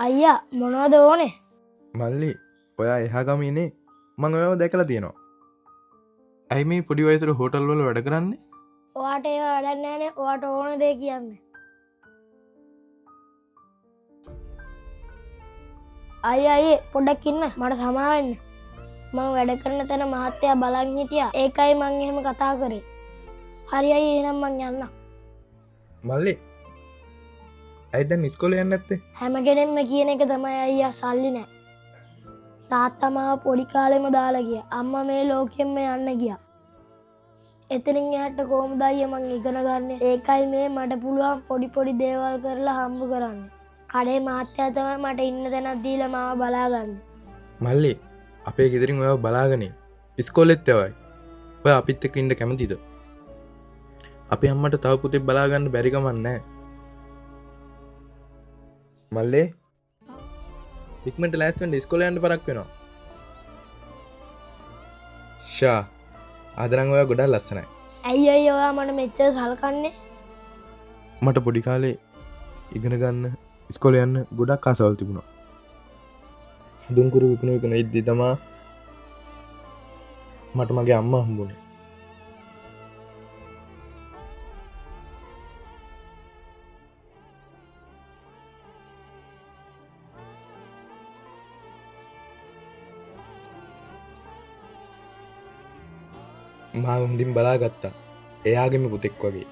අයියා මොනවද ඕනේ? මල්ලි ඔයා එහා ගම ඉන්නේ මං ඔයව දැකලා තියෙනවා. ඇයි මේ පොඩි වයසට හෝටල් වල වැඩ කරන්නේ? ඔයාට ඒව වැඩක් නැහැනේ. ඔයාට ඕන දේ කියන්න. අයියේ පොඩ්ඩක් ඉන්න. මට සමාව වෙන්න. මම වැඩ කරන තැන මහත්තයා බලන් හිටියා. ඒකයි මං එහෙම කතා කරේ. හරි අයියේ එහෙනම් මං යන්නම්. මල්ලි ඇයි දැන් ඉස්කෝලේ යන්නේ නැත්තේ? හැම කෙනෙක්ම කියන එක තමයි අයියා සල්ලි නැහැ. තාත්තා මාව පොඩි කාලෙම දාලා ගියා. අම්මා මේ ලෝකෙම යන්න ගියා. එතනින් එහාට කොහොමද අයියා මං ඉගෙන ගන්නේ? ඒකයි මේ මට පුළුවන් පොඩි පොඩි දේවල් කරලා හම්බ කරන්නේ. කඩේ මහත්තයා තමයි මට ඉන්න තැනක් දීලා මාව බලාගන්නේ. මල්ලි අපේ ගෙදරින් ඔයව බලාගෙන ඉස්කෝලෙත් යවයි. ඔය අපිත් එක්ක ඉන්න කැමතිද? අපේ අම්මට තව පුතෙක් බලා ගන්න බැරි කමක් නැහැ. මල්ලේ ඉක්මනට ලෑස්ති වෙන්න ඉස්කෝලේ යන්න පරක් වෙනවා. ෂා අද නම් ඔයා ගොඩක් ලස්සනයි. ඇයි අයියා ඔයා මට මෙච්චර සලකන්නේ? මට පොඩි කාලේ ඉගෙන ගන්න ඉස්කෝලේ යන්න ගොඩක් ආසාවල් තිබුණා. හඳුන්කුරු විකුණු ඉද්දි තමා මට මගේ අම්මා හම්බුනේ. මාව හොඳින් බලාගත්තා. එයාගේම පුතෙක් වගේ.